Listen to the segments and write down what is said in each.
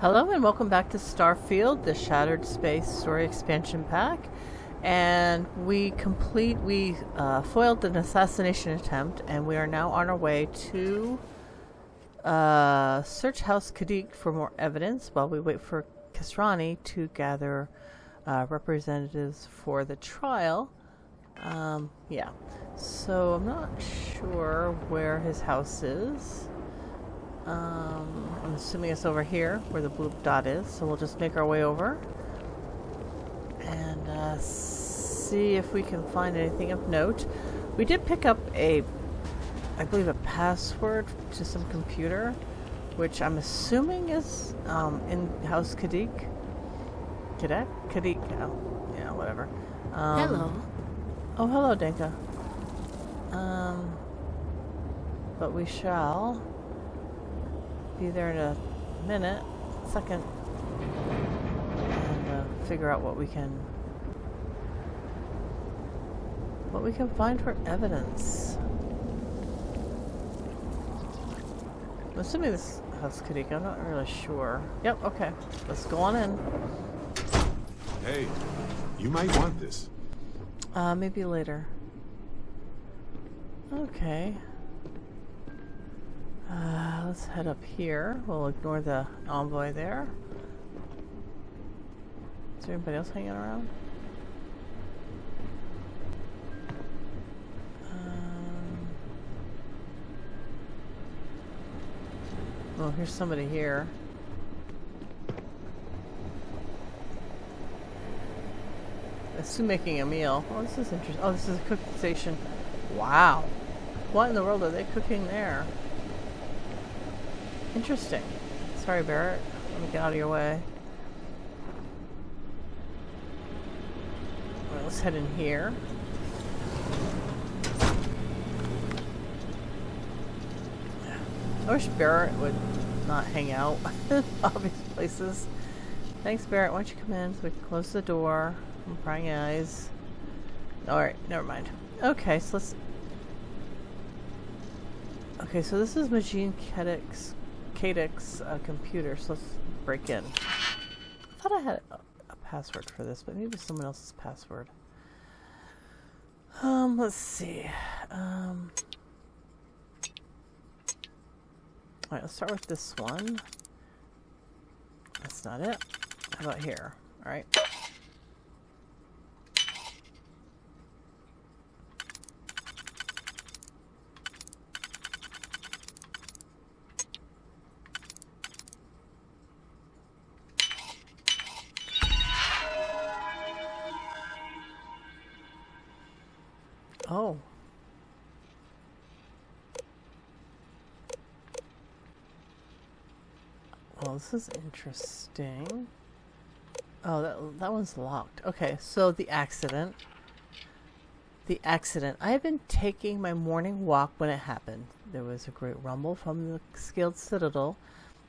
Hello and welcome back to Starfield, the Shattered Space Story Expansion Pack. And we foiled an assassination attempt, and we are now on our way to search House Kadik for more evidence while we wait for Kasrani to gather representatives for the trial. Yeah. So I'm not sure where his house is. I'm assuming it's over here where the blue dot is, so we'll just make our way over and see if we can find anything of note. We did pick up I believe a password to some computer, which I'm assuming is in House Kadik. Kadik? Oh, yeah, whatever. Hello. Oh, hello, Denka. But we shall be there in a second, and figure out what we can find for evidence. I'm assuming this House Kadik. I'm not really sure. Yep. Okay. Let's go on in. Hey, you might want this. Maybe later. Okay. Let's head up here. We'll ignore the envoy there. Is there anybody else hanging around? Well, here's somebody here. I assume making a meal. Oh, this is interesting. Oh, this is a cooking station. Wow. What in the world are they cooking there? Interesting. Sorry, Barrett. Let me get out of your way. Alright, let's head in here. I wish Barrett would not hang out in obvious places. Thanks, Barrett. Why don't you come in so we can close the door? I'm prying eyes. Alright, never mind. Okay, so let's... Okay, so this is Machine Kadik's computer, so let's break in. I thought I had a password for this, but maybe someone else's password. Let's see. Alright, let's start with this one. That's not it. How about here? Alright. Oh. Well, this is interesting. Oh, that one's locked. Okay, so the accident. I had been taking my morning walk when it happened. There was a great rumble from the scaled citadel,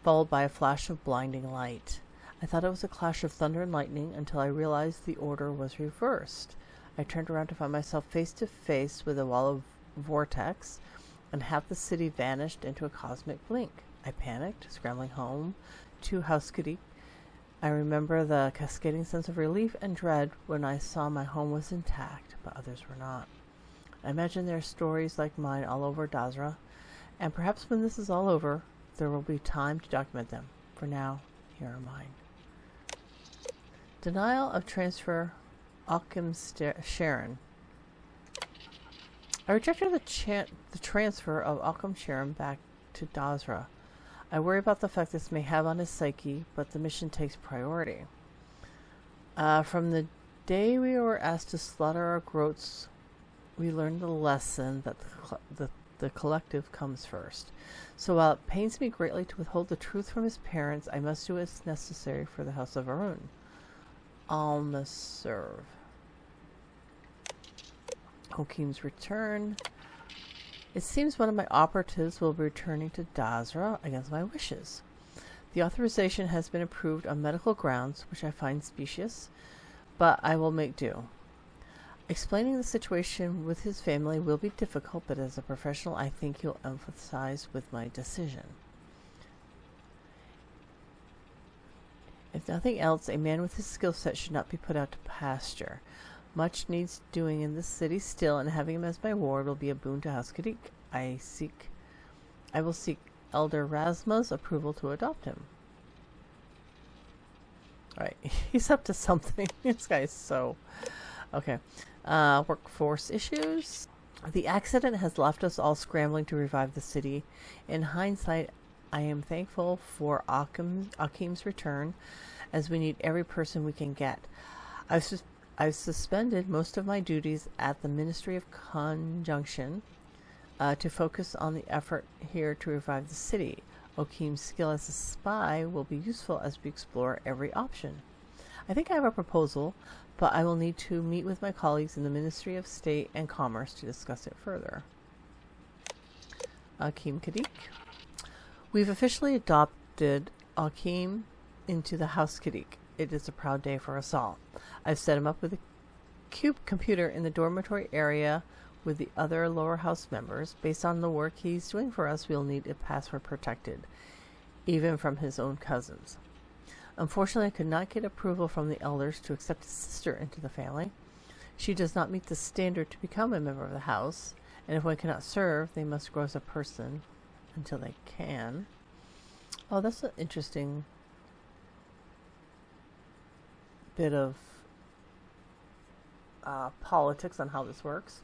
followed by a flash of blinding light. I thought it was a clash of thunder and lightning until I realized the order was reversed. I turned around to find myself face to face with a wall of vortex, and half the city vanished into a cosmic blink. I panicked, scrambling home to House Kadik. I remember the cascading sense of relief and dread when I saw my home was intact, but others were not. I imagine there are stories like mine all over Dazra, and perhaps when this is all over, there will be time to document them. For now, here are mine. Denial of transfer. Sharon. I rejected the transfer of Sharon back to Dazra. I worry about the effect this may have on his psyche, but the mission takes priority. From the day we were asked to slaughter our groats, we learned the lesson that the collective comes first. So while it pains me greatly to withhold the truth from his parents, I must do what's necessary for the House of Arun. Alma serve. Hokim's return. It seems one of my operatives will be returning to Dazra against my wishes. The authorization has been approved on medical grounds, which I find specious, but I will make do. Explaining the situation with his family will be difficult, but as a professional, I think you'll empathize with my decision. If nothing else, a man with his skill set should not be put out to pasture. Much needs doing in this city still, and having him as my ward will be a boon to House Kadik. I will seek Elder Rasma's approval to adopt him. Alright, he's up to something. This guy is so... Okay. Workforce issues. The accident has left us all scrambling to revive the city. In hindsight, I am thankful for Akim's return, as we need every person we can get. I've suspended most of my duties at the Ministry of Conjunction to focus on the effort here to revive the city. Okim's skill as a spy will be useful as we explore every option. I think I have a proposal, but I will need to meet with my colleagues in the Ministry of State and Commerce to discuss it further. Akim Kadik. We've officially adopted Akim into the House Kadik. It is a proud day for us all. I've set him up with a cube computer in the dormitory area with the other lower house members. Based on the work he's doing for us, we'll need it password protected, even from his own cousins. Unfortunately, I could not get approval from the elders to accept his sister into the family. She does not meet the standard to become a member of the house, and if one cannot serve, they must grow as a person until they can. Oh, that's an interesting bit of politics on how this works.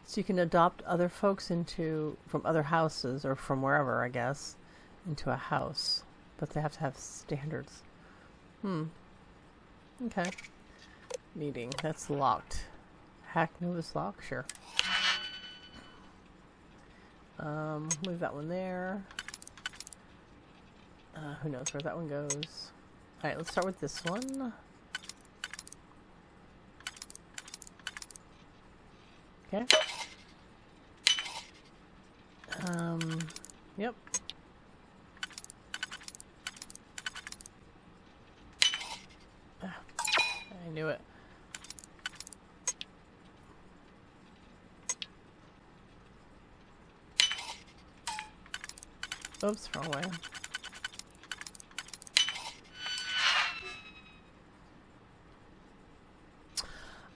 So you can adopt other folks from other houses, or from wherever, I guess, into a house. But they have to have standards. Okay. Meeting. That's locked. Hack Nova's lock? Sure. Leave that one there. Who knows where that one goes. Alright, let's start with this one. Okay. Yep. I knew it. Oops, wrong way.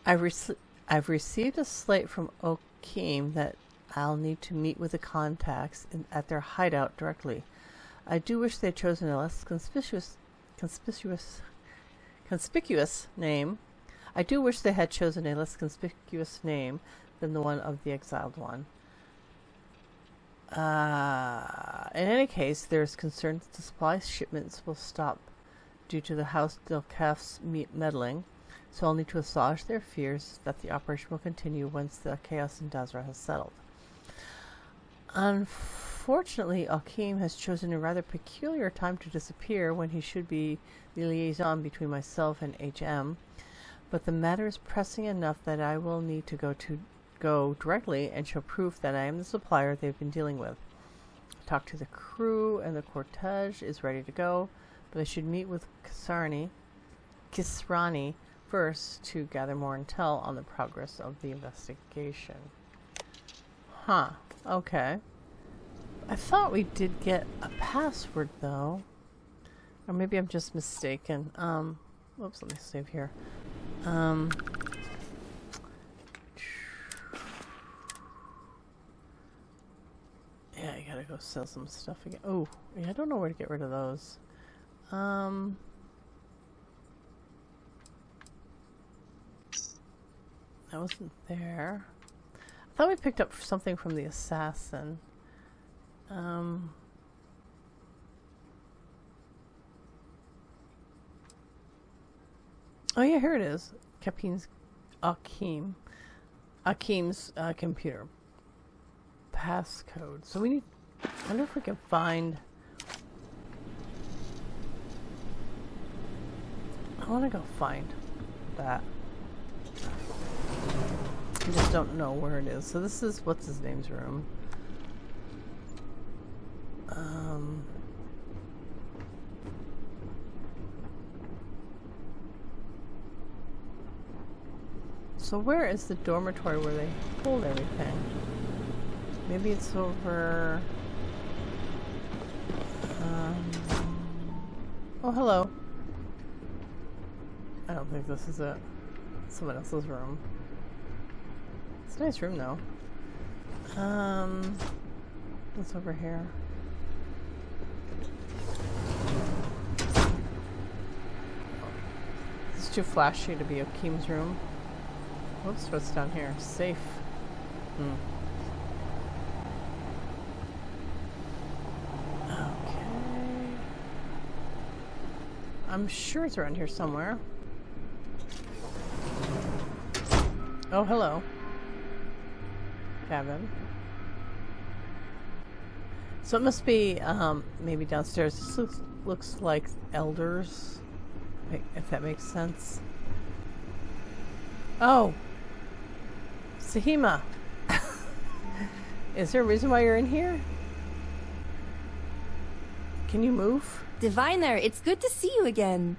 I've received a slate from Okeem that I'll need to meet with the contacts at their hideout directly. I do wish they had chosen a less conspicuous name. I do wish they had chosen a less conspicuous name than the one of the exiled one. In any case, there's concern that the supply shipments will stop due to the House Delcaf's meddling, so I'll need to assuage their fears that the operation will continue once the chaos in Dazra has settled. Unfortunately, Akim has chosen a rather peculiar time to disappear when he should be the liaison between myself and HM, but the matter is pressing enough that I will need to go directly and show proof that I am the supplier they've been dealing with. Talk to the crew, and the cortege is ready to go, but I should meet with Kisrani first to gather more intel on the progress of the investigation. Huh. Okay. I thought we did get a password, though. Or maybe I'm just mistaken. Whoops, let me save here. Yeah, I gotta go sell some stuff again. Oh, yeah, I don't know where to get rid of those. That wasn't there. I thought we picked up something from the assassin. Oh yeah, here it is. Akim's computer passcode. So we need. I wonder if we can find. I want to go find that. I just don't know where it is. So this is what's his name's room. So where is the dormitory where they hold everything? Maybe it's over... oh, hello. I don't think this is it. Someone else's room. It's a nice room though. What's over here? It's too flashy to be Akeem's room. Whoops, what's down here? Safe. Okay. I'm sure it's around here somewhere. Oh, hello. Cabin. So it must be maybe downstairs. This looks like elders, if that makes sense. Oh, Sahima. Is there a reason why you're in here? Can you move? Diviner, it's good to see you again.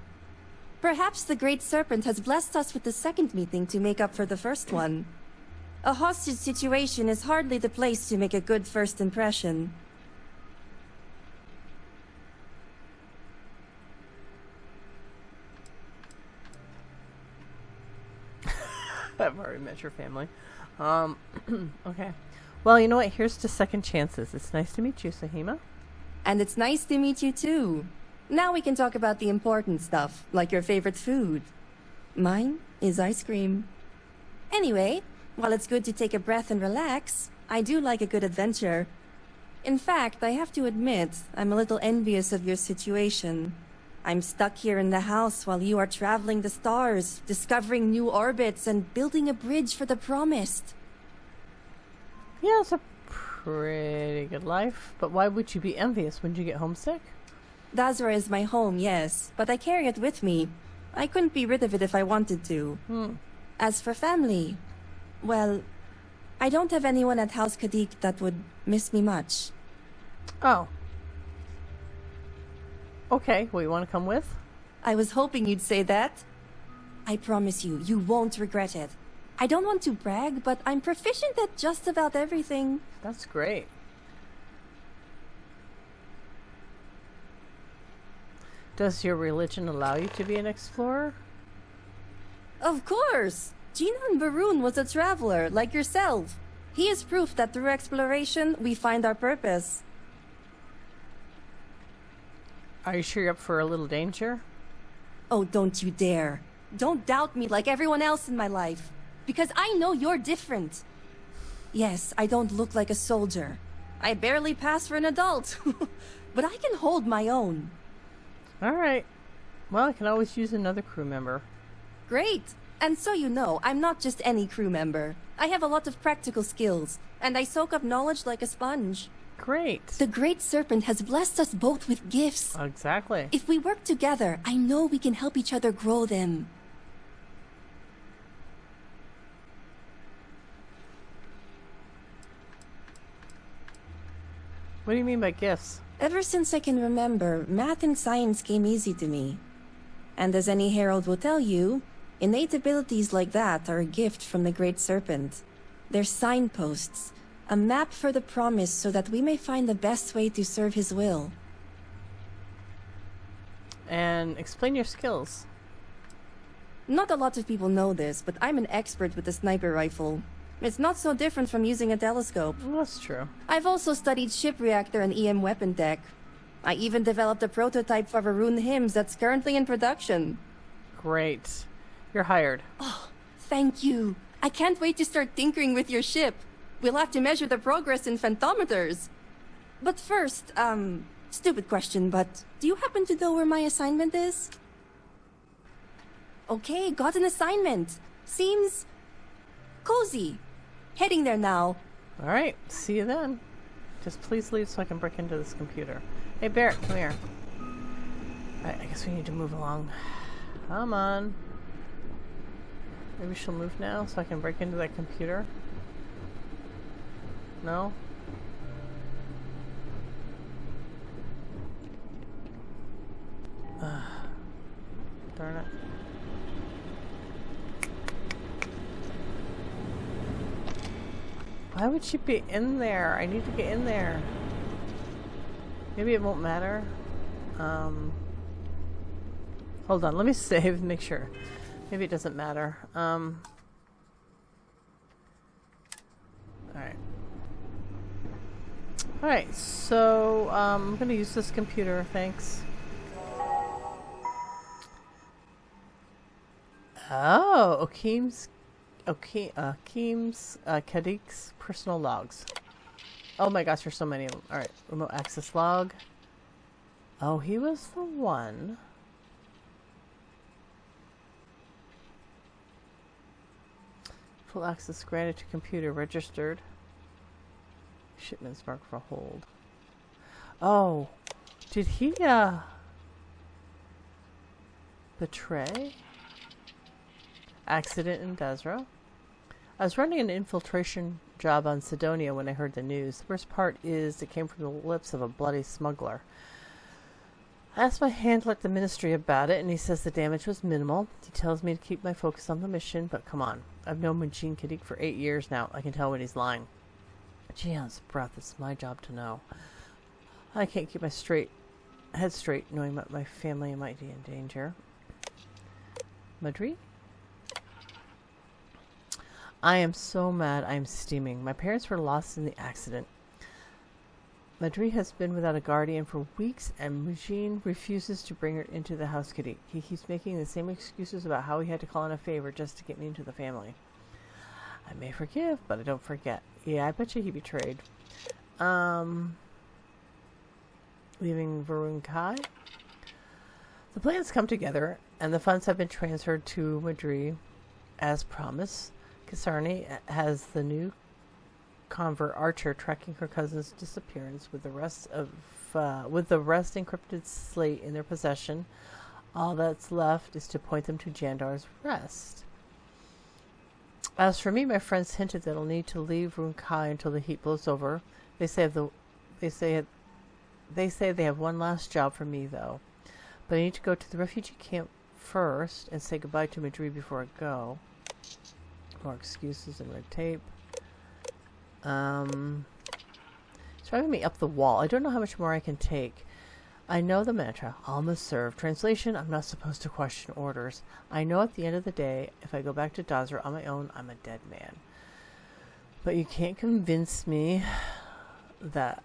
Perhaps the Great Serpent has blessed us with the second meeting to make up for the first one. A hostage situation is hardly the place to make a good first impression. I've already met your family. Okay. Well, you know what? Here's to second chances. It's nice to meet you, Sahima. And it's nice to meet you too. Now we can talk about the important stuff, like your favorite food. Mine is ice cream. Anyway, while it's good to take a breath and relax, I do like a good adventure. In fact, I have to admit, I'm a little envious of your situation. I'm stuck here in the house while you are traveling the stars, discovering new orbits, and building a bridge for the promised. Yeah, it's a pretty good life, but why would you be envious? Wouldn't you get homesick? Dazra is my home, yes, but I carry it with me. I couldn't be rid of it if I wanted to. As for family, well, I don't have anyone at House Kadik that would miss me much. Oh. Okay, well, you want to come with? I was hoping you'd say that. I promise you, you won't regret it. I don't want to brag, but I'm proficient at just about everything. That's great. Does your religion allow you to be an explorer? Of course! Jinan Barun was a traveler, like yourself. He is proof that through exploration, we find our purpose. Are you sure you're up for a little danger? Oh, don't you dare. Don't doubt me like everyone else in my life. Because I know you're different. Yes, I don't look like a soldier. I barely pass for an adult. But I can hold my own. Alright. Well, I can always use another crew member. Great! And so you know, I'm not just any crew member. I have a lot of practical skills, and I soak up knowledge like a sponge. Great. The Great Serpent has blessed us both with gifts. Exactly. If we work together, I know we can help each other grow them. What do you mean by gifts? Ever since I can remember, math and science came easy to me. And as any herald will tell you, innate abilities like that are a gift from the Great Serpent. They're signposts, a map for the promise so that we may find the best way to serve his will. And explain your skills. Not a lot of people know this, but I'm an expert with the sniper rifle. It's not so different from using a telescope. Well, that's true. I've also studied ship reactor and EM weapon tech. I even developed a prototype for Varun hymns that's currently in production. Great. You're hired. Oh, thank you. I can't wait to start tinkering with your ship. We'll have to measure the progress in phantometers. But first, stupid question, but do you happen to know where my assignment is? Okay, got an assignment. Seems cozy. Heading there now. Alright, see you then. Just please leave so I can break into this computer. Hey, Barrett, come here. I guess we need to move along. Come on. Maybe she'll move now so I can break into that computer. No? Darn it. Why would she be in there? I need to get in there. Maybe it won't matter. Hold on, let me save and make sure. Maybe it doesn't matter. Alright. Alright, so I'm gonna use this computer, thanks. Oh, Akeem's Kadik's personal logs. Oh my gosh, there's so many of them. Alright, remote access log. Oh, he was the one. Full access granted to computer registered. Shipments marked for hold. Oh, did he betray? Accident in Desra. I was running an infiltration job on Sidonia when I heard the news. The worst part is it came from the lips of a bloody smuggler. I asked my handler at the ministry about it, and he says the damage was minimal. He tells me to keep my focus on the mission, but come on. I've known Majin Kadik for 8 years now. I can tell when he's lying. Gee, on his breath, it's my job to know. I can't keep my head straight knowing that my family might be in danger. Madri? I am so mad I am steaming. My parents were lost in the accident. Madri has been without a guardian for weeks, and Mujin refuses to bring her into the house kitty. He keeps making the same excuses about how he had to call in a favor just to get me into the family. I may forgive, but I don't forget. Yeah, I bet you he betrayed. Leaving Varun Kai. The plans come together, and the funds have been transferred to Madri as promised. Kasarni has the new convert Archer tracking her cousin's disappearance with the rest encrypted slate in their possession. All that's left is to point them to Jandar's rest. As for me, my friends hinted that I'll need to leave Runkai until the heat blows over. They say they have one last job for me though. But I need to go to the refugee camp first and say goodbye to Madri before I go. More excuses and red tape. It's driving me up the wall. I don't know how much more I can take. I know the mantra, all must serve. Translation, I'm not supposed to question orders. I know at the end of the day, if I go back to Dazra on my own, I'm a dead man. But you can't convince me that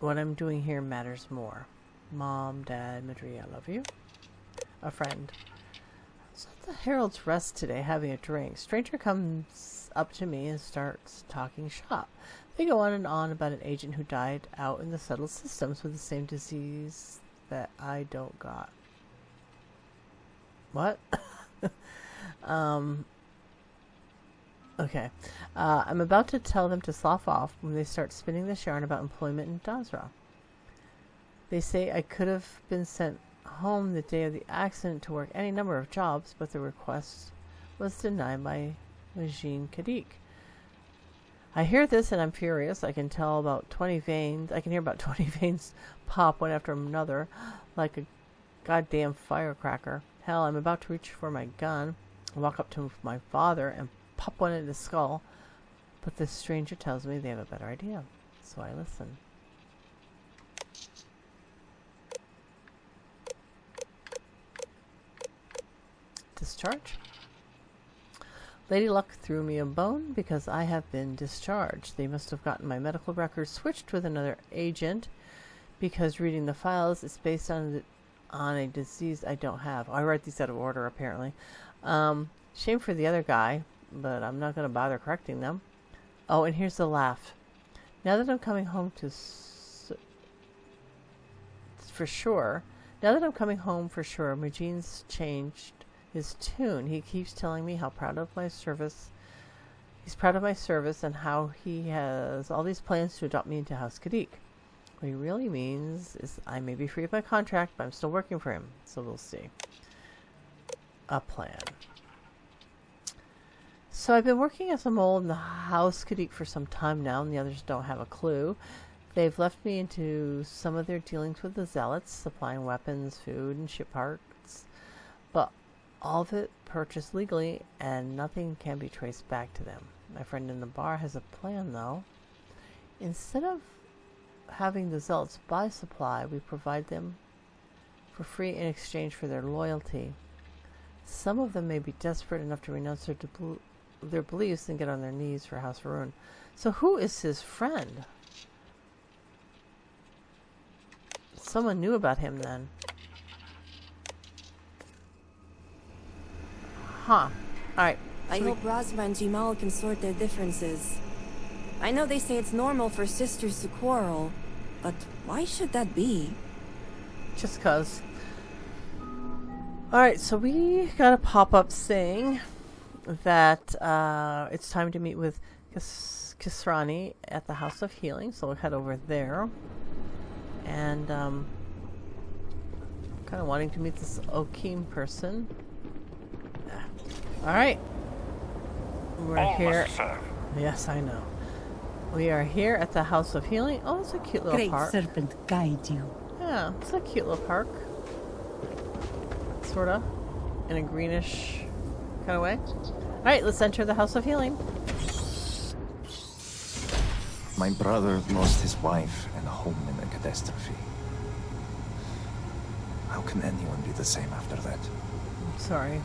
what I'm doing here matters more. Mom, Dad, Madri, I love you. A friend. So at the Herald's Rest today, having a drink. Stranger comes up to me and starts talking shop. They go on and on about an agent who died out in the settled systems with the same disease that I don't got. What? Okay. I'm about to tell them to slough off when they start spinning this yarn about employment in Dazra. They say I could have been sent home the day of the accident to work any number of jobs, but the request was denied by Majin Kadik. I hear this and I'm furious. I can hear about 20 veins pop one after another like a goddamn firecracker. Hell, I'm about to reach for my gun and walk up to my father and pop one in his skull, but this stranger tells me they have a better idea, so I listen. Discharge. Lady Luck threw me a bone because I have been discharged. They must have gotten my medical records switched with another agent because reading the files is based on a disease I don't have. I write these out of order, apparently. Shame for the other guy, but I'm not going to bother correcting them. Oh, and here's the laugh. Now that I'm coming home for sure, Majin's changed his tune. He keeps telling me how proud of my service. He's proud of my service and how he has all these plans to adopt me into House Kadik. What he really means is I may be free of my contract, but I'm still working for him. So we'll see. A plan. So I've been working as a mole in the House Kadik for some time now, and the others don't have a clue. They've left me into some of their dealings with the zealots, supplying weapons, food, and ship parts. But all of it purchased legally, and nothing can be traced back to them. My friend in the bar has a plan, though. Instead of having the zealots buy supply, we provide them for free in exchange for their loyalty. Some of them may be desperate enough to renounce their beliefs and get on their knees for House Varun. So who is his friend? Someone knew about him then. Huh. Alright. I hope Razma and Jimal can sort their differences. I know they say it's normal for sisters to quarrel, but why should that be? Just cause. Alright, so we got a pop-up saying that it's time to meet with Kisrani at the House of Healing, so we'll head over there. And kind of wanting to meet this Okeem person. Alright. We're here. Yes, I know. We are here at the House of Healing. Oh, it's a cute little park. Great serpent guide you. Yeah, it's a cute little park. Sorta. In a greenish kind of way. Alright, let's enter the House of Healing. My brother lost his wife and home in a catastrophe. How can anyone be the same after that? I'm sorry.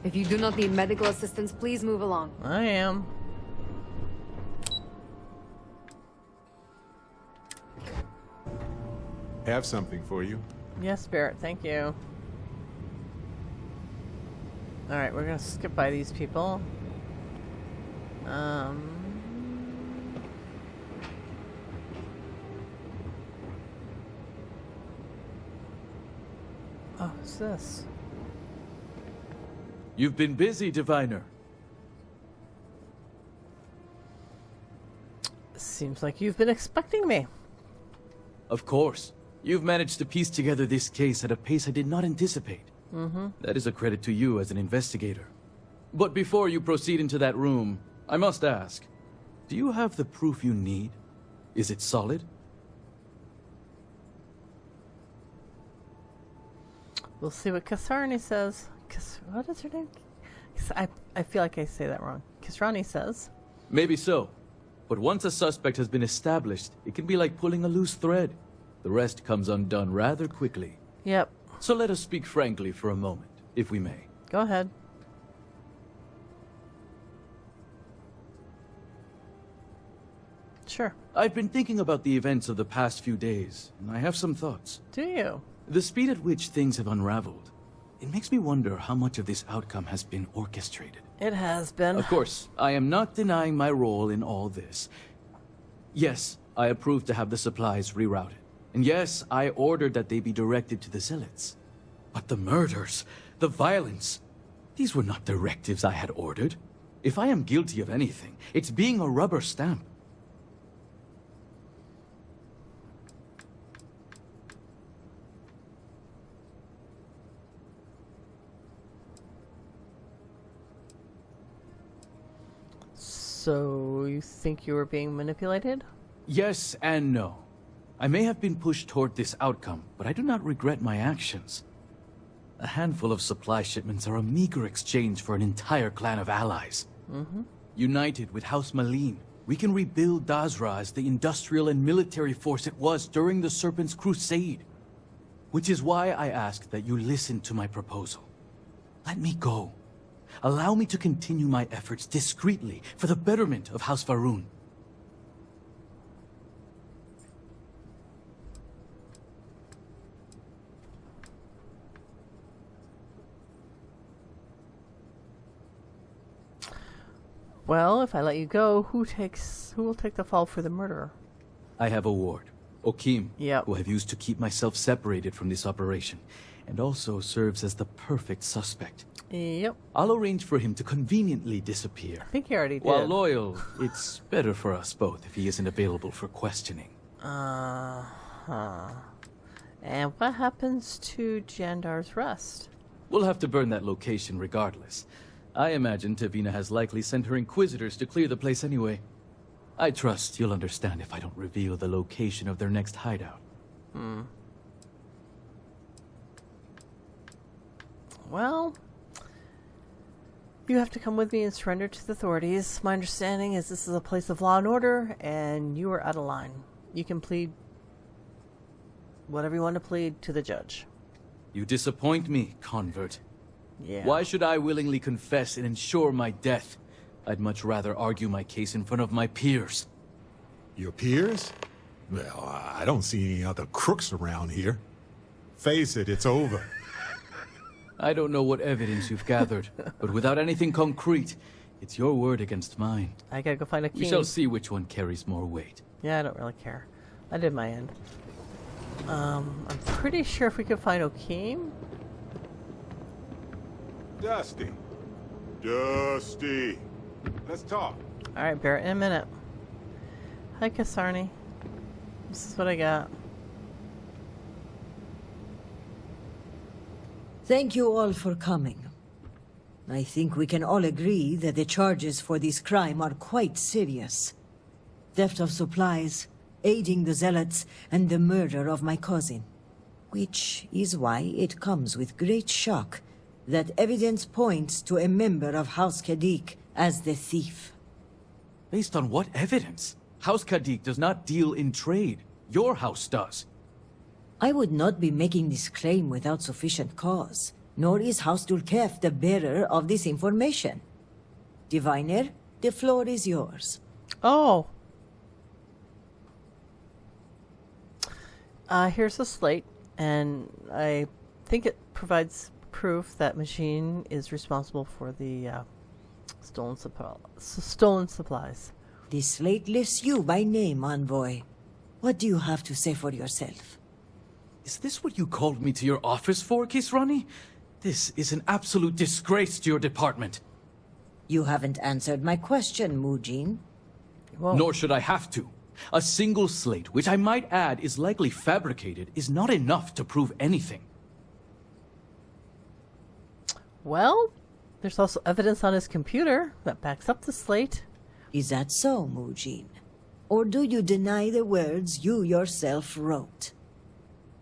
If you do not need medical assistance, please move along. I am. Have something for you. Yes, Spirit, thank you. Alright, we're gonna skip by these people. Oh, what's this? You've been busy, Diviner. Seems like you've been expecting me. Of course. You've managed to piece together this case at a pace I did not anticipate. That is a credit to you as an investigator. But before you proceed into that room, I must ask, do you have the proof you need? Is it solid? We'll see what Kasarani says. What is her name? I feel like I say that wrong. Kisrani says. Maybe so. But once a suspect has been established, it can be like pulling a loose thread. The rest comes undone rather quickly. Yep. So let us speak frankly for a moment, if we may. Go ahead. Sure. I've been thinking about the events of the past few days, and I have some thoughts. Do you? The speed at which things have unraveled, it makes me wonder how much of this outcome has been orchestrated. It has been. Of course, I am not denying my role in all this. Yes, I approved to have the supplies rerouted. And yes, I ordered that they be directed to the zealots. But the murders, the violence, these were not directives I had ordered. If I am guilty of anything, it's being a rubber stamp. So, you think you were being manipulated? Yes and no. I may have been pushed toward this outcome, but I do not regret my actions. A handful of supply shipments are a meager exchange for an entire clan of allies. United with House Malin, we can rebuild Dazra as the industrial and military force it was during the Serpent's Crusade. Which is why I ask that you listen to my proposal. Let me go. Allow me to continue my efforts discreetly for the betterment of House Varun. Well, if I let you go, who will take the fall for the murderer? I have a ward, Okeem, Yep. who I've used to keep myself separated from this operation, and also serves as the perfect suspect. Yep. I'll arrange for him to conveniently disappear. I think you already did. While loyal, it's better for us both if he isn't available for questioning. Uh-huh. And what happens to Jandar's rest? We'll have to burn that location regardless. I imagine Tavina has likely sent her inquisitors to clear the place anyway. I trust you'll understand if I don't reveal the location of their next hideout. Well, you have to come with me and surrender to the authorities. My understanding is this is a place of law and order, and you are out of line. You can plead whatever you want to plead to the judge. You disappoint me, convert. Yeah. Why should I willingly confess and ensure my death? I'd much rather argue my case in front of my peers. Your peers? Well, I don't see any other crooks around here. Face it, it's over. I don't know what evidence you've gathered, but without anything concrete, it's your word against mine. I gotta go find a key. We shall see which one carries more weight. Yeah, I don't really care. I did my end. I'm pretty sure if we could find Okeem. Dusty. Dusty. Let's talk. Alright, Barrett, in a minute. Hi, Kasarni. This is what I got. Thank you all for coming. I think we can all agree that the charges for this crime are quite serious. Theft of supplies, aiding the zealots, and the murder of my cousin. Which is why it comes with great shock that evidence points to a member of House Kadik as the thief. Based on what evidence? House Kadik does not deal in trade. Your house does. I would not be making this claim without sufficient cause, nor is House Dulkef the bearer of this information. Diviner, the floor is yours. Oh! Here's a slate, and I think it provides proof that Machine is responsible for the stolen supplies. This slate lists you by name, Envoy. What do you have to say for yourself? Is this what you called me to your office for, Kisrani? This is an absolute disgrace to your department. You haven't answered my question, Mujin. Whoa. Nor should I have to. A single slate, which I might add is likely fabricated, is not enough to prove anything. Well, there's also evidence on his computer that backs up the slate. Is that so, Mujin? Or do you deny the words you yourself wrote?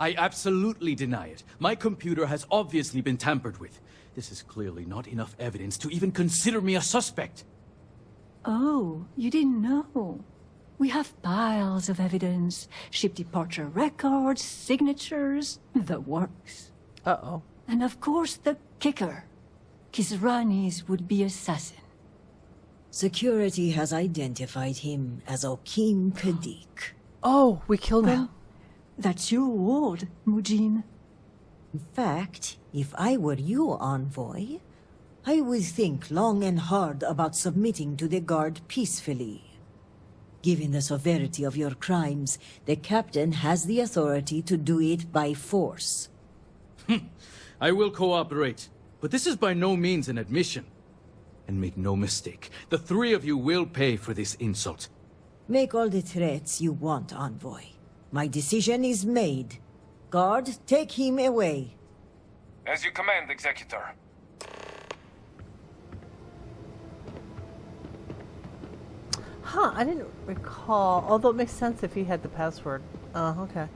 I absolutely deny it. My computer has obviously been tampered with. This is clearly not enough evidence to even consider me a suspect. Oh, you didn't know. We have piles of evidence, ship departure records, signatures, the works. Uh-oh. And of course the kicker. Kisrani's would-be assassin. Security has identified him as Okeem Kadik. Oh, we killed him? That's your ward, Mujin. In fact, if I were you, Envoy, I would think long and hard about submitting to the guard peacefully. Given the severity of your crimes, the captain has the authority to do it by force. I will cooperate, but this is by no means an admission. And make no mistake, the three of you will pay for this insult. Make all the threats you want, Envoy. My decision is made. Guard, take him away. As you command, Executor. Huh, I didn't recall. Although it makes sense if he had the password. Oh, okay.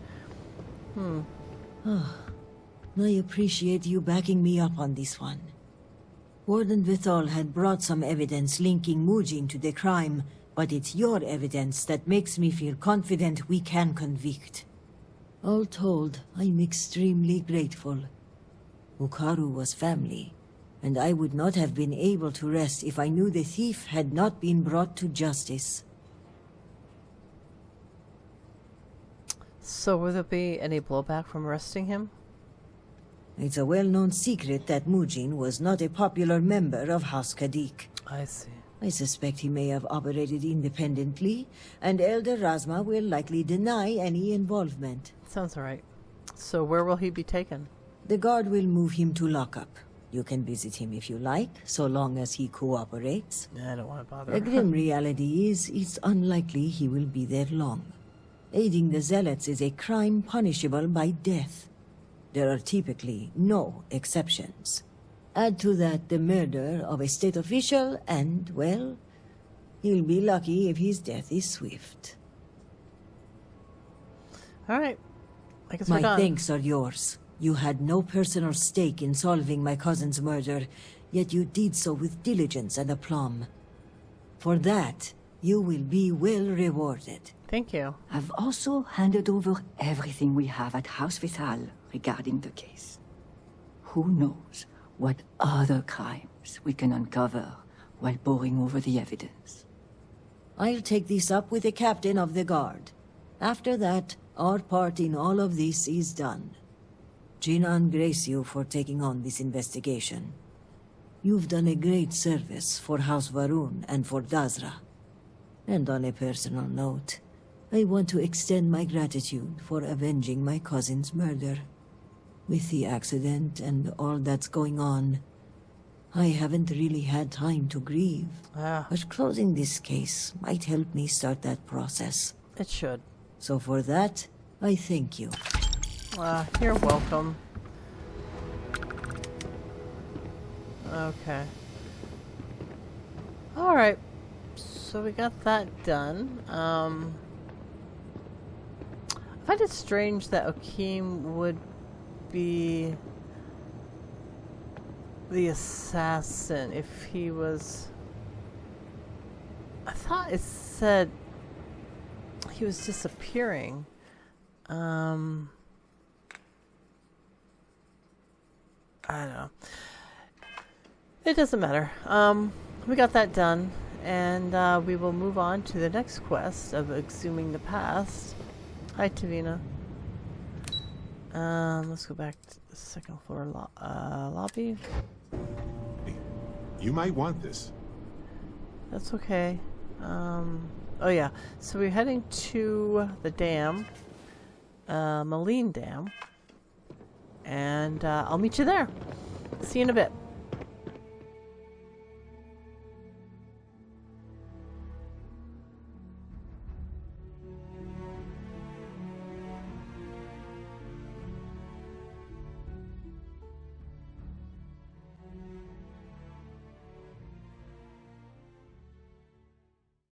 I appreciate you backing me up on this one. Warden Vithal had brought some evidence linking Mujin to the crime, but it's your evidence that makes me feel confident we can convict. All told, I'm extremely grateful. Ukaru was family, and I would not have been able to rest if I knew the thief had not been brought to justice. So will there be any blowback from arresting him? It's a well-known secret that Mujin was not a popular member of House Kadik. I see. I suspect he may have operated independently, and Elder Razma will likely deny any involvement. Sounds alright. So where will he be taken? The guard will move him to lockup. You can visit him if you like, so long as he cooperates. I don't want to bother. The grim reality is, it's unlikely he will be there long. Aiding the zealots is a crime punishable by death. There are typically no exceptions. Add to that the murder of a state official and, well, he'll be lucky if his death is swift. Alright. I guess we're My done. thanks are yours. You had no personal stake in solving my cousin's murder, yet you did so with diligence and aplomb. For that, you will be well rewarded. Thank you. I've also handed over everything we have at House Vital regarding the case. who knows what other crimes we can uncover while poring over the evidence. I'll take this up with the captain of the guard. After that, our part in all of this is done. Jinan grace you for taking on this investigation. You've done a great service for House Varun and for Dazra. And on a personal note, I want to extend my gratitude for avenging my cousin's murder. With the accident and all that's going on, I haven't really had time to grieve. But closing this case might help me start that process. It should. So for that, I thank you. You're welcome. Okay. Alright. So we got that done. I find it strange that Okeem would be the assassin if he was... I thought it said he was disappearing. I don't know. It doesn't matter. We got that done, and we will move on to the next quest of exhuming the past. Hi, Tavina. Let's go back to the second floor lobby. You might want this. That's okay. Oh yeah, so we're heading to the dam, Maline Dam, and I'll meet you there. See you in a bit.